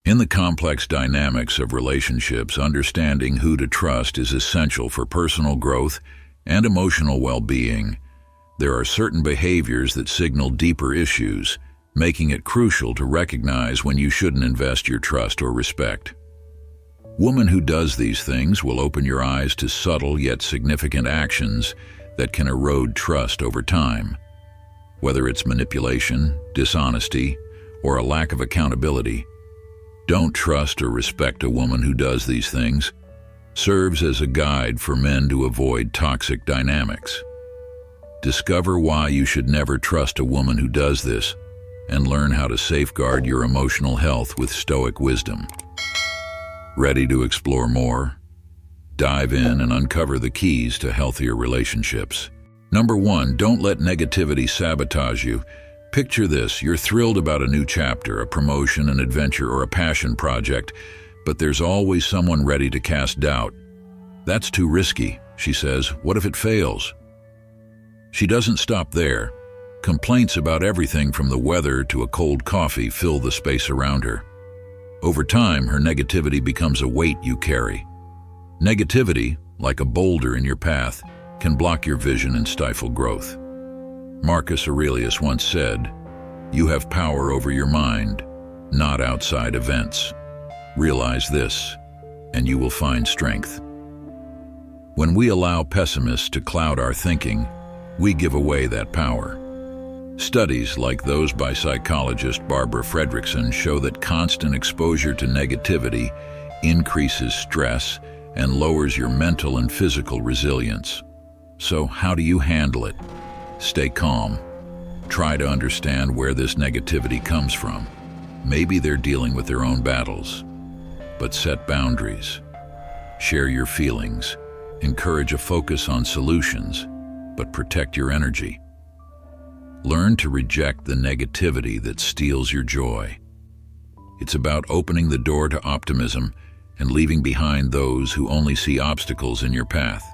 In the complex dynamics of relationships, understanding who to trust is essential for personal growth and emotional well-being. There are certain behaviors that signal deeper issues, making it crucial to recognize when you shouldn't invest your trust or respect. Woman who does these things will open your eyes to subtle yet significant actions that can erode trust over time. Whether it's manipulation, dishonesty, or a lack of accountability, don't trust or respect a woman who does these things. Serves as a guide for men to avoid toxic dynamics. Discover why you should never trust a woman who does this, and learn how to safeguard your emotional health with Stoic wisdom. Ready to explore more? Dive in and uncover the keys to healthier relationships. Number 1, don't let negativity sabotage you. Picture this: you're thrilled about a new chapter, a promotion, an adventure, or a passion project, but there's always someone ready to cast doubt. "That's too risky," she says. "What if it fails?" She doesn't stop there. Complaints about everything from the weather to a cold coffee fill the space around her. Over time, her negativity becomes a weight you carry. Negativity, like a boulder in your path, can block your vision and stifle growth. Marcus Aurelius once said, "You have power over your mind, not outside events. Realize this, and you will find strength." When we allow pessimists to cloud our thinking, we give away that power. Studies like those by psychologist Barbara Fredrickson show that constant exposure to negativity increases stress and lowers your mental and physical resilience. So how do you handle it? Stay calm. Try to understand where this negativity comes from. Maybe they're dealing with their own battles. But set boundaries. Share your feelings. Encourage a focus on solutions, but protect your energy. Learn to reject the negativity that steals your joy. It's about opening the door to optimism and leaving behind those who only see obstacles in your path.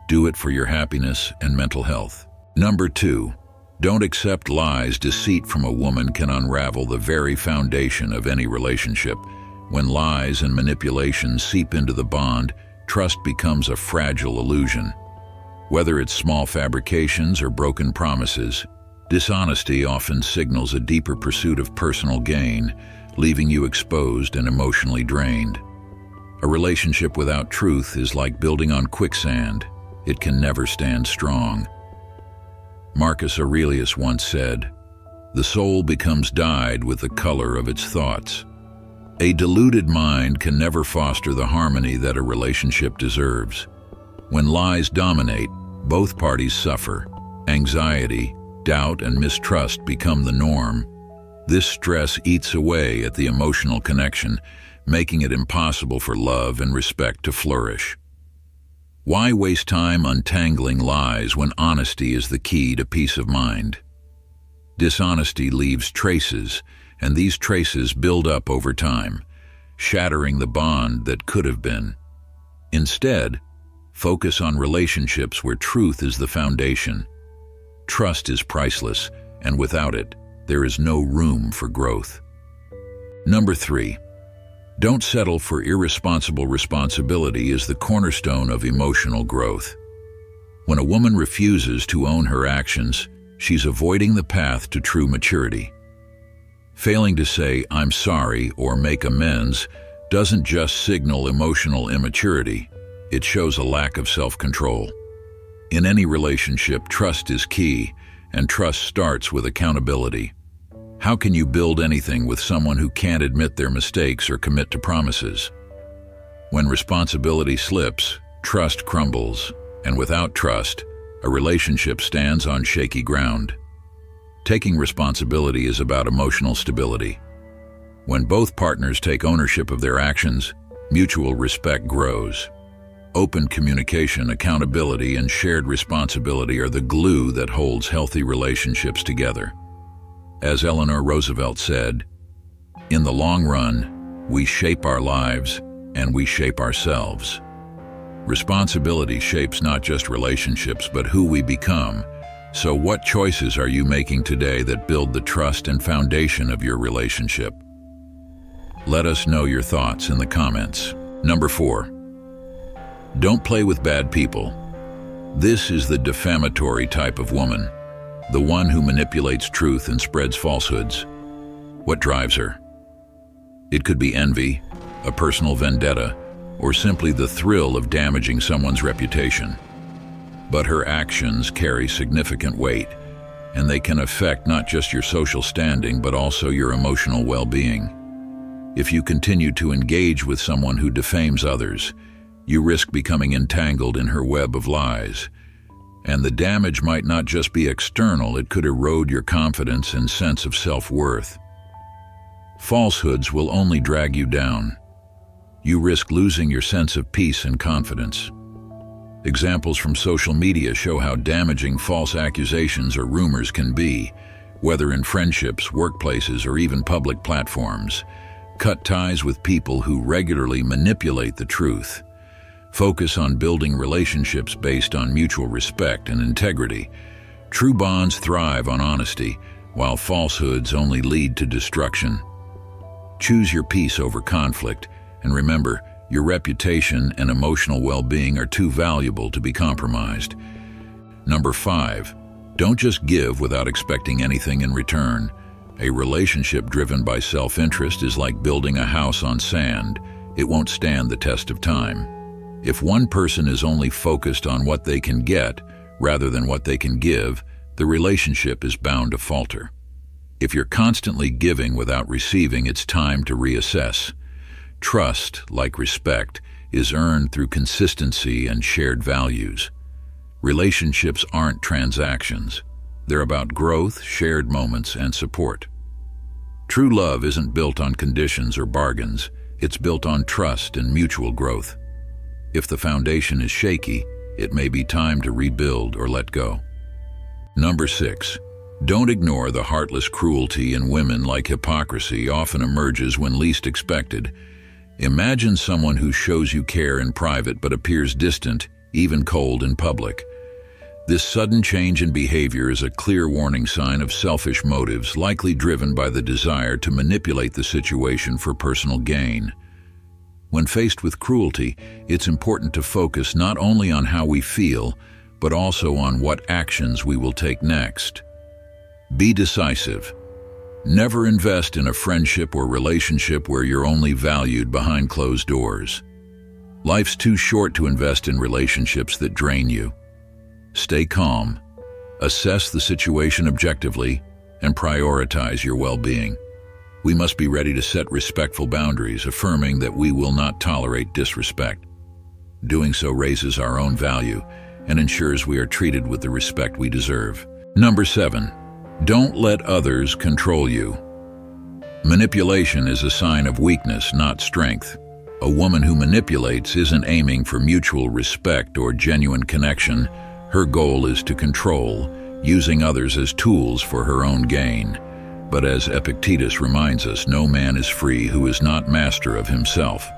Do it for your happiness and mental health. Number 2, don't accept lies. Deceit from a woman can unravel the very foundation of any relationship. When lies and manipulation seep into the bond, trust becomes a fragile illusion. Whether it's small fabrications or broken promises, dishonesty often signals a deeper pursuit of personal gain, leaving you exposed and emotionally drained. A relationship without truth is like building on quicksand. It can never stand strong. Marcus Aurelius once said, "The soul becomes dyed with the color of its thoughts." A deluded mind can never foster the harmony that a relationship deserves. When lies dominate, both parties suffer. Anxiety, doubt, and mistrust become the norm. This stress eats away at the emotional connection, making it impossible for love and respect to flourish. Why waste time untangling lies when honesty is the key to peace of mind? Dishonesty leaves traces, and these traces build up over time, shattering the bond that could have been. Instead, focus on relationships where truth is the foundation. Trust is priceless, and without it, there is no room for growth. Number 3, don't settle for irresponsible. Responsibility is the cornerstone of emotional growth. When a woman refuses to own her actions, she's avoiding the path to true maturity. Failing to say, "I'm sorry," or make amends doesn't just signal emotional immaturity, it shows a lack of self-control. In any relationship, trust is key, and trust starts with accountability. How can you build anything with someone who can't admit their mistakes or commit to promises? When responsibility slips, trust crumbles, and without trust, a relationship stands on shaky ground. Taking responsibility is about emotional stability. When both partners take ownership of their actions, mutual respect grows. Open communication, accountability, and shared responsibility are the glue that holds healthy relationships together. As Eleanor Roosevelt said, "In the long run, we shape our lives and we shape ourselves." Responsibility shapes not just relationships, but who we become. So what choices are you making today that build the trust and foundation of your relationship? Let us know your thoughts in the comments. Number 4. Don't play with bad people. This is the defamatory type of woman, the one who manipulates truth and spreads falsehoods. What drives her? It could be envy, a personal vendetta, or simply the thrill of damaging someone's reputation. But her actions carry significant weight, and they can affect not just your social standing but also your emotional well-being. If you continue to engage with someone who defames others, you risk becoming entangled in her web of lies. And the damage might not just be external, it could erode your confidence and sense of self-worth. Falsehoods will only drag you down. You risk losing your sense of peace and confidence. Examples from social media show how damaging false accusations or rumors can be, whether in friendships, workplaces, or even public platforms. Cut ties with people who regularly manipulate the truth. Focus on building relationships based on mutual respect and integrity. True bonds thrive on honesty, while falsehoods only lead to destruction. Choose your peace over conflict, and remember, your reputation and emotional well-being are too valuable to be compromised. Number 5. Don't just give without expecting anything in return. A relationship driven by self-interest is like building a house on sand. It won't stand the test of time. If one person is only focused on what they can get rather than what they can give, the relationship is bound to falter. If you're constantly giving without receiving, it's time to reassess. Trust, like respect, is earned through consistency and shared values. Relationships aren't transactions. They're about growth, shared moments, and support. True love isn't built on conditions or bargains. It's built on trust and mutual growth. If the foundation is shaky, it may be time to rebuild or let go. Number 6. Don't ignore the heartless cruelty in women. Like hypocrisy often emerges when least expected. Imagine someone who shows you care in private but appears distant, even cold in public. This sudden change in behavior is a clear warning sign of selfish motives, likely driven by the desire to manipulate the situation for personal gain. When faced with cruelty, it's important to focus not only on how we feel, but also on what actions we will take next. Be decisive. Never invest in a friendship or relationship where you're only valued behind closed doors. Life's too short to invest in relationships that drain you. Stay calm, assess the situation objectively, and prioritize your well-being. We must be ready to set respectful boundaries, affirming that we will not tolerate disrespect. Doing so raises our own value and ensures we are treated with the respect we deserve. Number 7. Don't let others control you. Manipulation is a sign of weakness, not strength. A woman who manipulates isn't aiming for mutual respect or genuine connection. Her goal is to control, using others as tools for her own gain. But as Epictetus reminds us, no man is free who is not master of himself.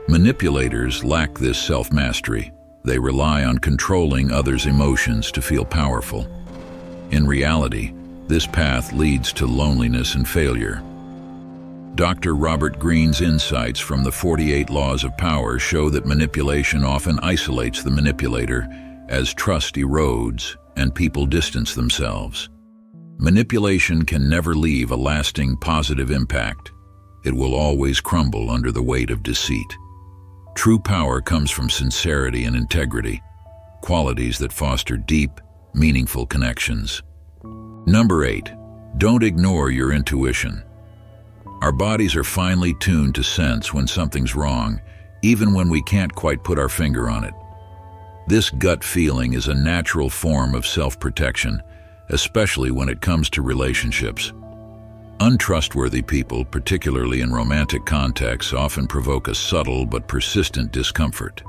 Manipulators lack this self-mastery. They rely on controlling others' emotions to feel powerful. In reality, this path leads to loneliness and failure. Dr. Robert Greene's insights from the 48 Laws of Power show that manipulation often isolates the manipulator as trust erodes and people distance themselves. Manipulation can never leave a lasting positive impact. It will always crumble under the weight of deceit. True power comes from sincerity and integrity, qualities that foster deep, meaningful connections. Number 8. Don't ignore your intuition. Our bodies are finely tuned to sense when something's wrong, even when we can't quite put our finger on it. This gut feeling is a natural form of self-protection, especially when it comes to relationships. Untrustworthy people, particularly in romantic contexts, often provoke a subtle but persistent discomfort.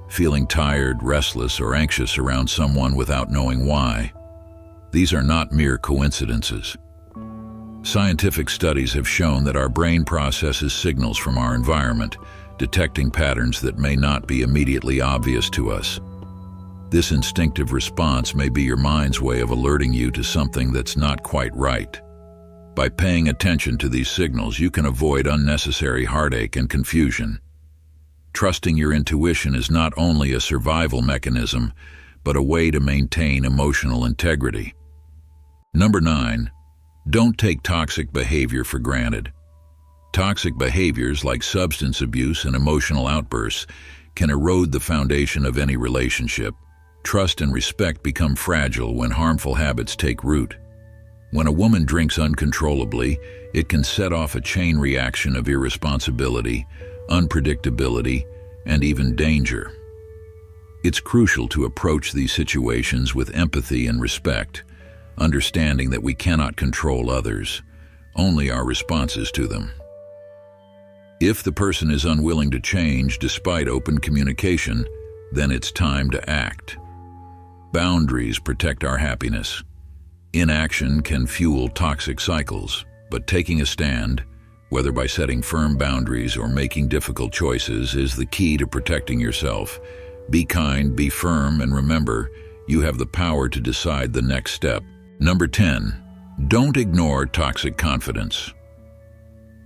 Feeling tired, restless, or anxious around someone without knowing why. These are not mere coincidences. Scientific studies have shown that our brain processes signals from our environment, detecting patterns that may not be immediately obvious to us. This instinctive response may be your mind's way of alerting you to something that's not quite right. By paying attention to these signals, you can avoid unnecessary heartache and confusion. Trusting your intuition is not only a survival mechanism, but a way to maintain emotional integrity. Number 9. Don't take toxic behavior for granted. Toxic behaviors like substance abuse and emotional outbursts can erode the foundation of any relationship. Trust and respect become fragile when harmful habits take root. When a woman drinks uncontrollably, it can set off a chain reaction of irresponsibility, unpredictability, and even danger. It's crucial to approach these situations with empathy and respect, understanding that we cannot control others, only our responses to them. If the person is unwilling to change despite open communication, then it's time to act. Boundaries protect our happiness. Inaction can fuel toxic cycles, but taking a stand, whether by setting firm boundaries or making difficult choices, is the key to protecting yourself. Be kind, be firm, and remember, you have the power to decide the next step. Number 10. Don't ignore toxic confidence.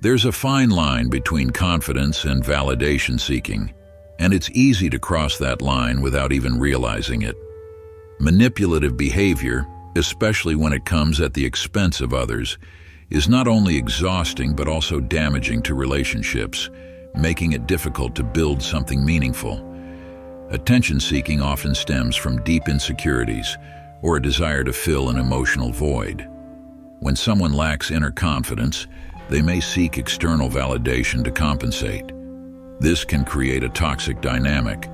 There's a fine line between confidence and validation seeking, and it's easy to cross that line without even realizing it. Manipulative behavior, especially when it comes at the expense of others, is not only exhausting but also damaging to relationships, making it difficult to build something meaningful. Attention-seeking often stems from deep insecurities or a desire to fill an emotional void. When someone lacks inner confidence, they may seek external validation to compensate. This can create a toxic dynamic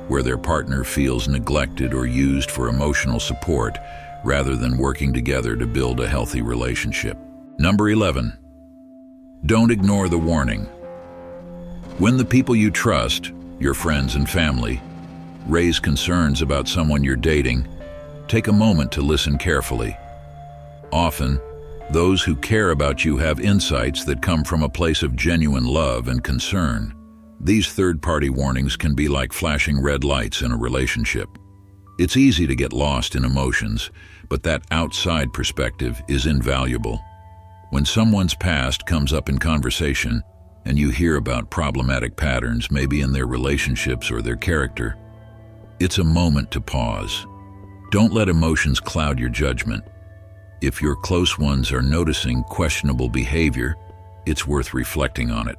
where their partner feels neglected or used for emotional support rather than working together to build a healthy relationship. Number 11. Don't ignore the warning. When the people you trust, your friends and family, raise concerns about someone you're dating, take a moment to listen carefully. Often, those who care about you have insights that come from a place of genuine love and concern. These third-party warnings can be like flashing red lights in a relationship. It's easy to get lost in emotions, but that outside perspective is invaluable. When someone's past comes up in conversation and you hear about problematic patterns, maybe in their relationships or their character, it's a moment to pause. Don't let emotions cloud your judgment. If your close ones are noticing questionable behavior, it's worth reflecting on it.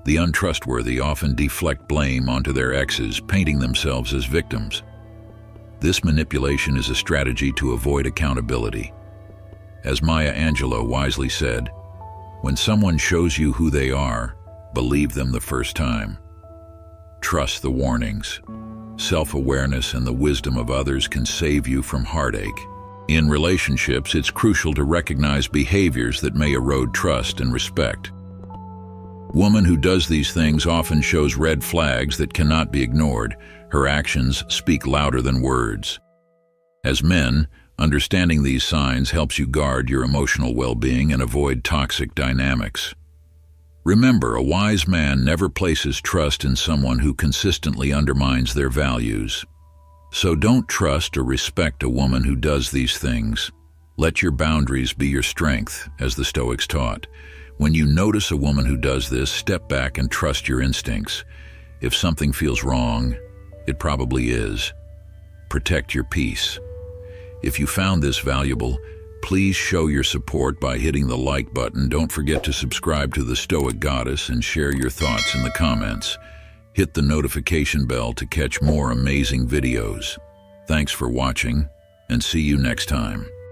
The untrustworthy often deflect blame onto their exes, painting themselves as victims. This manipulation is a strategy to avoid accountability. As Maya Angelou wisely said, when someone shows you who they are, believe them the first time. Trust the warnings. Self-awareness and the wisdom of others can save you from heartache. In relationships, it's crucial to recognize behaviors that may erode trust and respect. Woman who does these things often shows red flags that cannot be ignored. Her actions speak louder than words. As men, understanding these signs helps you guard your emotional well-being and avoid toxic dynamics. Remember, a wise man never places trust in someone who consistently undermines their values. So don't trust or respect a woman who does these things. Let your boundaries be your strength, as the Stoics taught. When you notice a woman who does this, step back and trust your instincts. If something feels wrong, it probably is. Protect your peace. If you found this valuable, please show your support by hitting the like button. Don't forget to subscribe to the Stoic Goddess and share your thoughts in the comments. Hit the notification bell to catch more amazing videos. Thanks for watching, and see you next time.